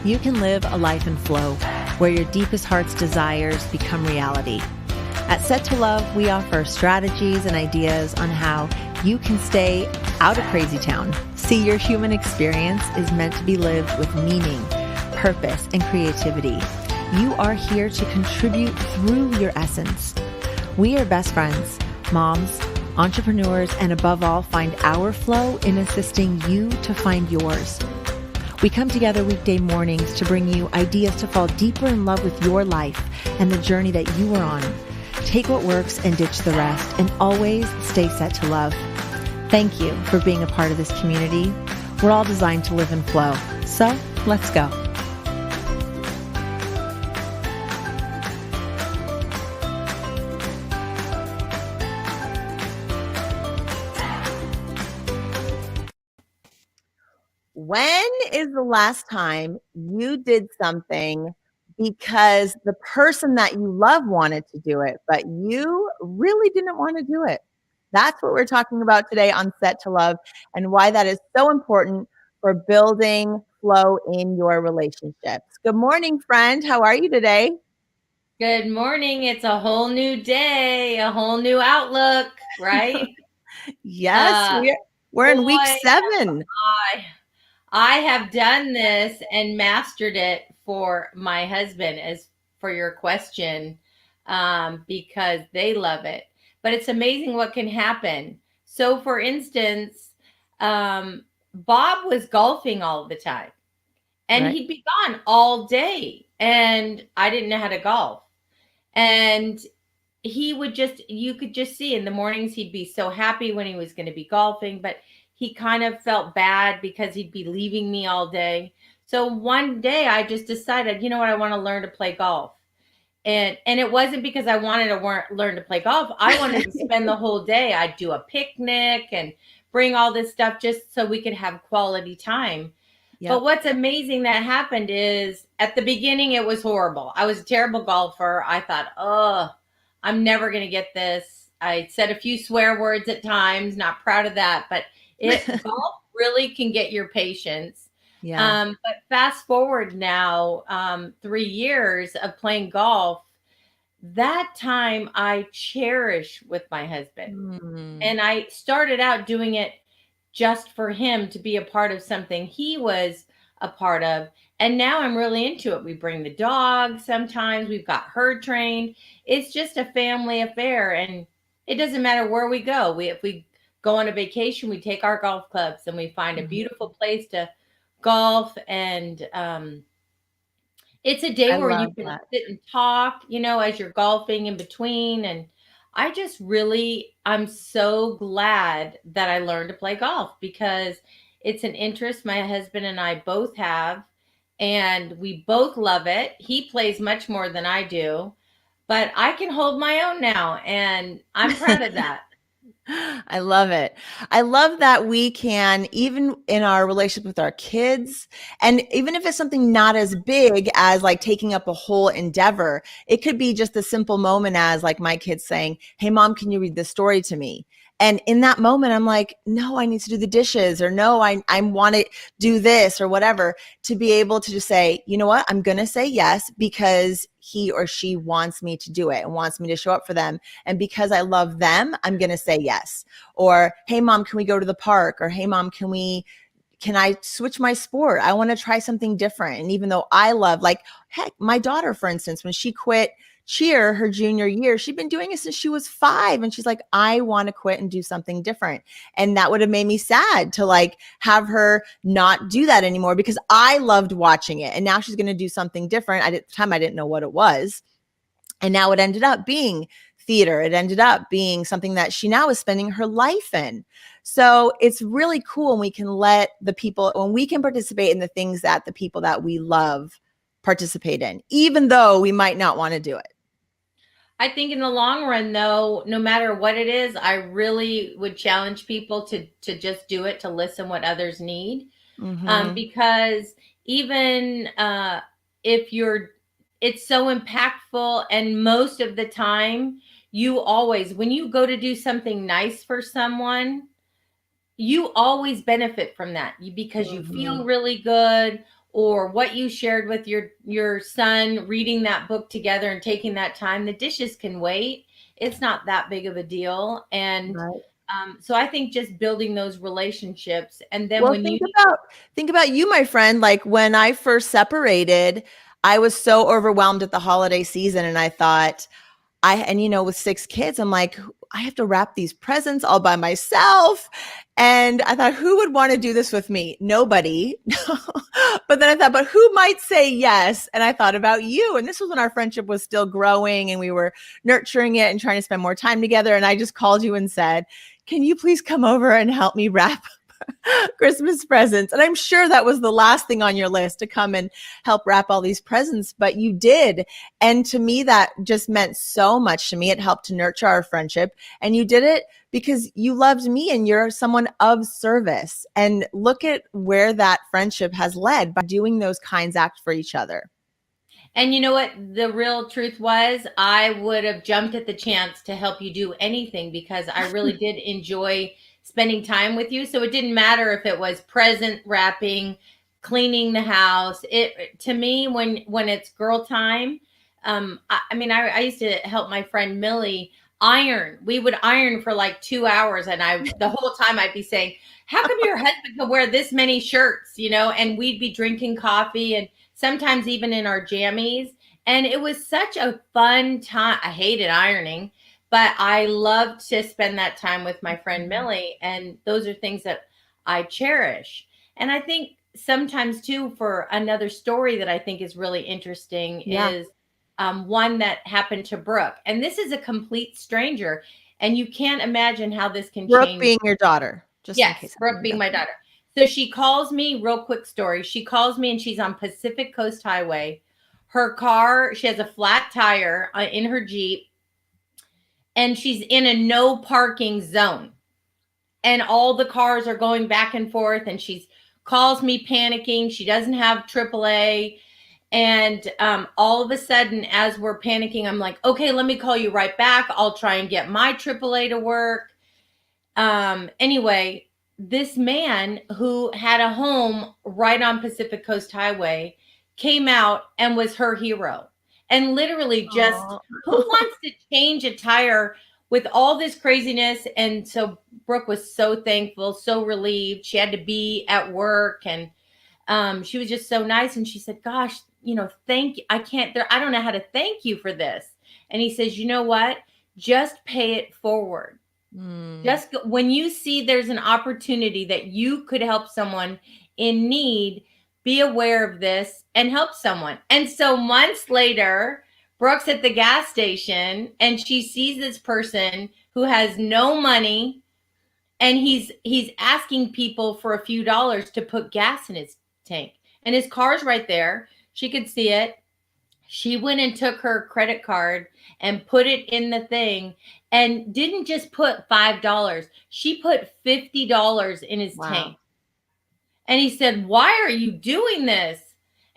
you can live a life in flow where your deepest heart's desires become reality. At Set to Love, we offer strategies and ideas on how you can stay out of crazy town. See, your human experience is meant to be lived with meaning, purpose, and creativity. You are here to contribute through your essence. We are best friends, moms, entrepreneurs, and above all, find our flow in assisting you to find yours. We come together weekday mornings to bring you ideas to fall deeper in love with your life and the journey that you are on. Take what works and ditch the rest, and always stay set to love. Thank you for being a part of this community. We're all designed to live in flow. So let's go. When is the last time you did something because the person that you love wanted to do it, but you really didn't want to do it? That's what we're talking about today on Set to Love, and why that is so important for building flow in your relationships. Good morning, friend. How are you today? Good morning. It's a whole new day, a whole new outlook, right? Yes, we're in week Boy, 7. I have done this and mastered it for my husband, as for your question, because they love it. But it's amazing what can happen. So, for instance, Bob was golfing all the time, and Right. he'd be gone all day, and I didn't know how to golf. And he would just, you could just see in the mornings he'd be so happy when he was going to be golfing, but he kind of felt bad because he'd be leaving me all day. So one day I just decided, you know what, I want to learn to play golf. And it wasn't because I wanted to learn to play golf. I wanted to spend the whole day. I'd do a picnic and bring all this stuff just so we could have quality time. Yep. But what's amazing that happened is at the beginning, it was horrible. I was a terrible golfer. I thought, oh, I'm never going to get this. I said a few swear words at times, not proud of that, but golf really can get your patience. Yeah. But fast forward now, 3 years of playing golf, that time I cherish with my husband. And I started out doing it just for him to be a part of something he was a part of. And now I'm really into it. We bring the dog sometimes. We've got her trained. It's just a family affair. And it doesn't matter where we go. If we go on a vacation, we take our golf clubs and we find a beautiful place to golf. And it's a day I where you love can that. sit and talk, as you're golfing in between. And I'm so glad that I learned to play golf, because it's an interest my husband and I both have, and we both love it. He plays much more than I do, but I can hold my own now, and I'm proud of that. I love it. I love that we can, even in our relationship with our kids, and even if it's something not as big as like taking up a whole endeavor, it could be just a simple moment as like my kids saying, "Hey mom, can you read this story to me?" And in that moment, I'm like, no, I need to do the dishes, or no, I want to do this or whatever, to be able to just say, you know what, I'm going to say yes because he or she wants me to do it and wants me to show up for them. And because I love them, I'm going to say yes. Or, hey mom, can we go to the park? Or, hey mom, can I switch my sport? I want to try something different. And even though I love, like, heck, my daughter, for instance, when she quit cheer her junior year, she'd been doing it since she was 5. And she's like, I want to quit and do something different. And that would have made me sad to like have her not do that anymore, because I loved watching it. And now she's going to do something different. At the time, I didn't know what it was. And now it ended up being theater. It ended up being something that she now is spending her life in. So it's really cool when we can when we can participate in the things that the people that we love participate in, even though we might not want to do it. I think in the long run, though, no matter what it is, I really would challenge people to just do it, to listen what others need. Because even if you're, it's so impactful. And most of the time, when you go to do something nice for someone, you always benefit from that, because you feel really good, or what you shared with your son, reading that book together and taking that time. The dishes can wait. It's not that big of a deal. And Right. so I think just building those relationships, and then Well, when you think about you, my friend. Like when I first separated, I was so overwhelmed at the holiday season, and I thought, and with 6 kids, I'm like, I have to wrap these presents all by myself. And I thought, who would want to do this with me? Nobody. But then I thought, but who might say yes? And I thought about you. And this was when our friendship was still growing and we were nurturing it and trying to spend more time together. And I just called you and said, can you please come over and help me wrap Christmas presents? And I'm sure that was the last thing on your list, to come and help wrap all these presents, but you did. And to me, that just meant so much to me. It helped to nurture our friendship. And you did it because you loved me and you're someone of service. And look at where that friendship has led by doing those kinds acts for each other. And you know what the real truth was? I would have jumped at the chance to help you do anything because I really did enjoy spending time with you. So it didn't matter if it was present wrapping, cleaning the house. It to me, when it's girl time, I mean, I used to help my friend Millie iron. We would iron for like 2 hours, and the whole time I'd be saying, "How come your husband can wear this many shirts?" And we'd be drinking coffee and sometimes even in our jammies. And it was such a fun time. I hated ironing, but I loved to spend that time with my friend Millie. And those are things that I cherish. And I think sometimes, too, for another story that I think is really interesting Yeah. is one that happened to Brooke. And this is a complete stranger. And you can't imagine how this can Brooke change. being your daughter, just in Yes, case. Brooke being my daughter. So she calls me, real quick story. She calls me and she's on Pacific Coast Highway. Her car, she has a flat tire in her Jeep, and she's in a no parking zone. And all the cars are going back and forth, and she's calls me panicking. She doesn't have AAA. And all of a sudden, as we're panicking, I'm like, okay, let me call you right back. I'll try and get my AAA to work. Anyway, this man who had a home right on Pacific Coast Highway came out and was her hero. And literally just, Aw. who wants to change a tire with all this craziness? And so Brooke was so thankful, so relieved. She had to be at work, and she was just so nice. And she said, gosh, thank you. I don't know how to thank you for this. And he says, you know what? Just pay it forward. Just when you see there's an opportunity that you could help someone in need, be aware of this and help someone. And so months later, Brooke's at the gas station and she sees this person who has no money, and he's asking people for a few dollars to put gas in his tank. And his car's right there. She could see it. She went and took her credit card and put it in the thing, and didn't just put $5. She put $50 in his Wow. tank. And he said, why are you doing this?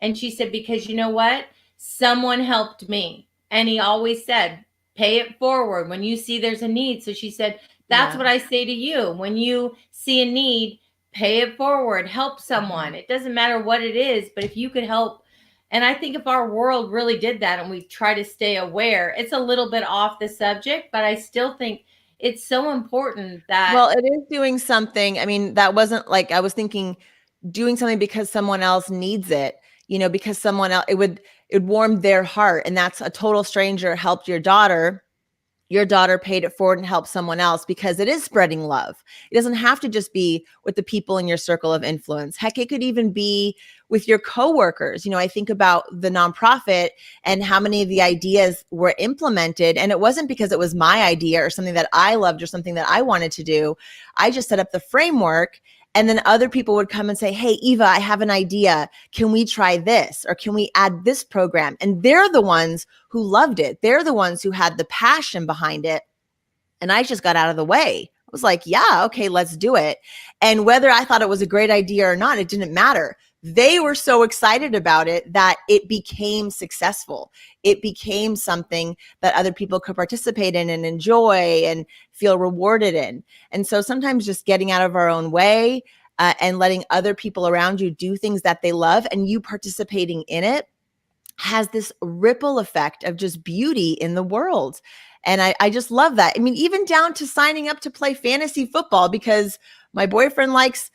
And she said, because you know what? Someone helped me. And he always said, pay it forward when you see there's a need. So she said, that's Yeah. what I say to you. When you see a need, pay it forward, help someone. It doesn't matter what it is, but if you could help. And I think if our world really did that and we try to stay aware, it's a little bit off the subject, but I still think it's so important that. Well, it is doing something. I mean, that wasn't like, I was thinking doing something because someone else needs it, because someone else, it warmed their heart. And that's a total stranger helped your daughter. Your daughter paid it forward and helped someone else, because it is spreading love. It doesn't have to just be with the people in your circle of influence. Heck, it could even be with your coworkers. I think about the nonprofit and how many of the ideas were implemented. And it wasn't because it was my idea or something that I loved or something that I wanted to do. I just set up the framework. And then other people would come and say, hey, Eva, I have an idea. Can we try this? Or can we add this program? And they're the ones who loved it. They're the ones who had the passion behind it. And I just got out of the way. I was like, yeah, okay, let's do it. And whether I thought it was a great idea or not, it didn't matter. They were so excited about it that it became successful. It became something that other people could participate in and enjoy and feel rewarded in. And so sometimes just getting out of our own way and letting other people around you do things that they love and you participating in it has this ripple effect of just beauty in the world. And I just love that. I mean, even down to signing up to play fantasy football because my boyfriend likes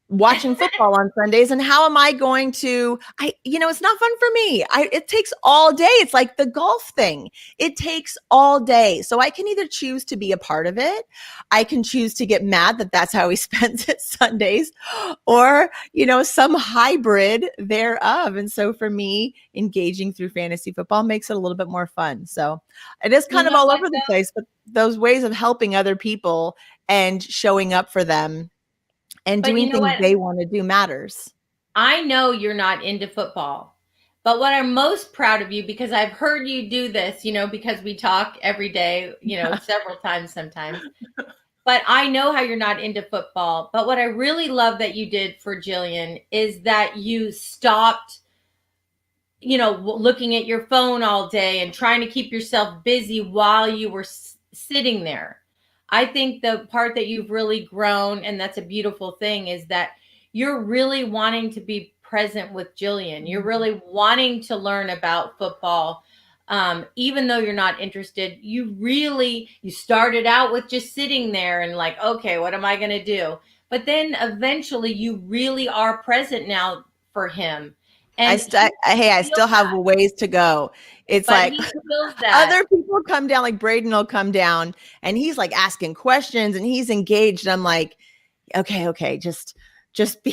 watching football on Sundays. And how am I going to, it's not fun for me. It takes all day. It's like the golf thing. It takes all day. So I can either choose to be a part of it. I can choose to get mad that that's how he spends it Sundays, or, some hybrid thereof. And so for me, engaging through fantasy football makes it a little bit more fun. So it is You kind of know all what over the though? place, but those ways of helping other people and showing up for them and But you doing know things what? they want to do matters. I know you're not into football, but what I'm most proud of you, because I've heard you do this, because we talk every day, several times sometimes. But I know how you're not into football. But what I really love that you did for Jillian is that you stopped, looking at your phone all day and trying to keep yourself busy while you were sitting there. I think the part that you've really grown, and that's a beautiful thing, is that you're really wanting to be present with Jillian. You're really wanting to learn about football. Even though you're not interested, you started out with just sitting there and like, okay, what am I going to do? But then eventually you really are present now for him. And I feels still have a ways to go. It's but like he feels that. other people come down, like Braden will come down and he's like asking questions and he's engaged. I'm like, okay, just be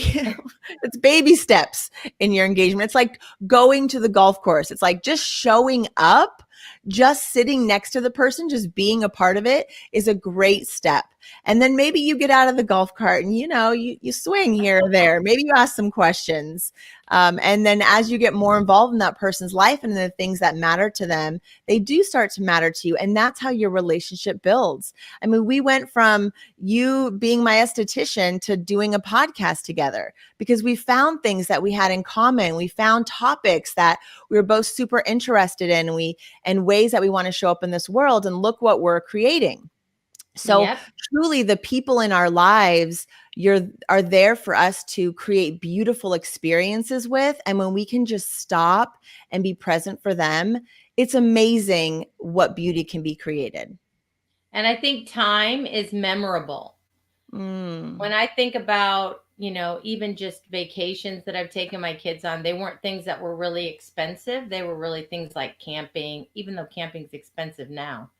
it's baby steps in your engagement. It's like going to the golf course. It's like just showing up, just sitting next to the person, just being a part of it is a great step. And then maybe you get out of the golf cart and you swing here or there. Maybe you ask some questions. And then as you get more involved in that person's life and the things that matter to them, they do start to matter to you. And that's how your relationship builds. I mean, we went from you being my esthetician to doing a podcast together because we found things that we had in common. We found topics that we were both super interested in, and ways that we want to show up in this world. And look what we're creating. So Yep. truly the people in our lives are there for us to create beautiful experiences with. And when we can just stop and be present for them, it's amazing what beauty can be created. And I think time is memorable. Mm. When I think about, even just vacations that I've taken my kids on, they weren't things that were really expensive. They were really things like camping, even though camping's expensive now.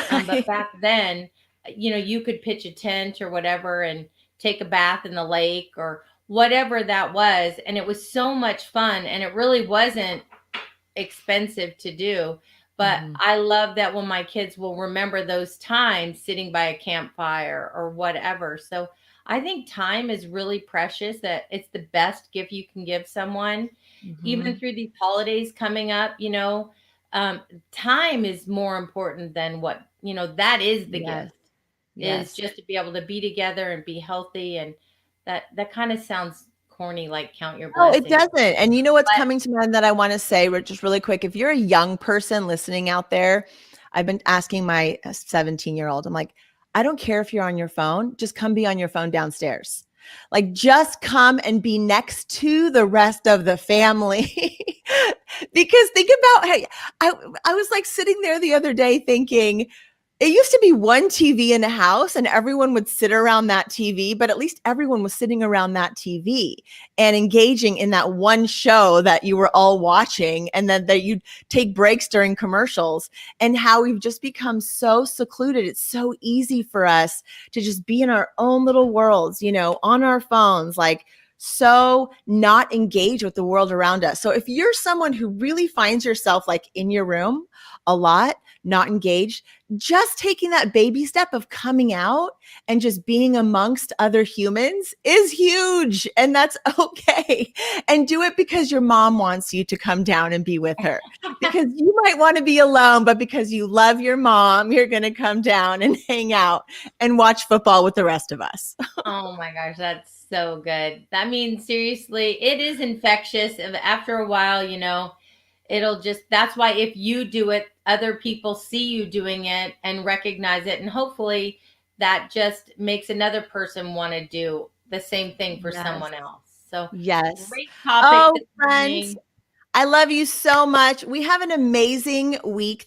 But back then, you could pitch a tent or whatever and take a bath in the lake or whatever that was. And it was so much fun. And it really wasn't expensive to do. But Mhm. I love that when my kids will remember those times sitting by a campfire or whatever. So I think time is really precious, that it's the best gift you can give someone, even Mhm. through these holidays coming up, um, time is more important than what, that is the Yes. gift, is Yes. just to be able to be together and be healthy. And that kind of sounds corny, like count your No, it blessings. doesn't. And you know what's But coming to mind that I want to say just really quick? If you're a young person listening out there, I've been asking my 17-year-old, I'm like, I don't care if you're on your phone, just come be on your phone downstairs. Like, just come and be next to the rest of the family. Because think about, hey, I was like sitting there the other day thinking, it used to be one TV in a house and everyone would sit around that TV, but at least everyone was sitting around that TV and engaging in that one show that you were all watching, and then that you'd take breaks during commercials. And how we've just become so secluded. It's so easy for us to just be in our own little worlds, on our phones, like so not engaged with the world around us. So if you're someone who really finds yourself like in your room a lot, not engaged, just taking that baby step of coming out and just being amongst other humans is huge. And that's okay. And do it because your mom wants you to come down and be with her. Because you might want to be alone, but because you love your mom, you're going to come down and hang out and watch football with the rest of us. oh my gosh, that's so good. I mean, seriously, it is infectious. After a while, it'll just, that's why if you do it, other people see you doing it and recognize it. And hopefully that just makes another person want to do the same thing for Yes. someone else. So Yes. great topic Oh, this friends, morning. I love you so much. We have an amazing week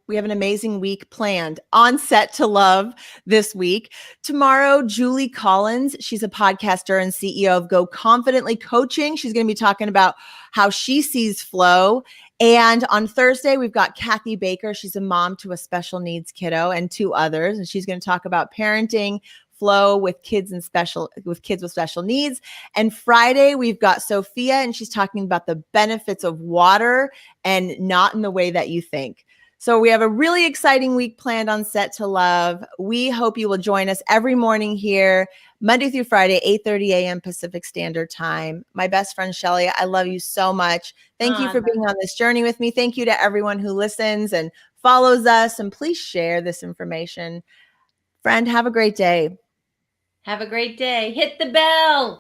we have an amazing week planned on Set to Love this week. Tomorrow, Julie Collins, she's a podcaster and CEO of Go Confidently Coaching. She's going to be talking about how she sees flow. And on Thursday, we've got Kathy Baker. She's a mom to a special needs kiddo and two others. And she's going to talk about parenting flow with kids with special needs. And Friday, we've got Sophia, and she's talking about the benefits of water and not in the way that you think. So we have a really exciting week planned on Set to Love. We hope you will join us every morning here, Monday through Friday, 8:30 a.m. Pacific Standard Time. My best friend, Shelly, I love you so much. Thank you for being on this journey with me. Thank you to everyone who listens and follows us. And please share this information. Friend, have a great day. Have a great day. Hit the bell.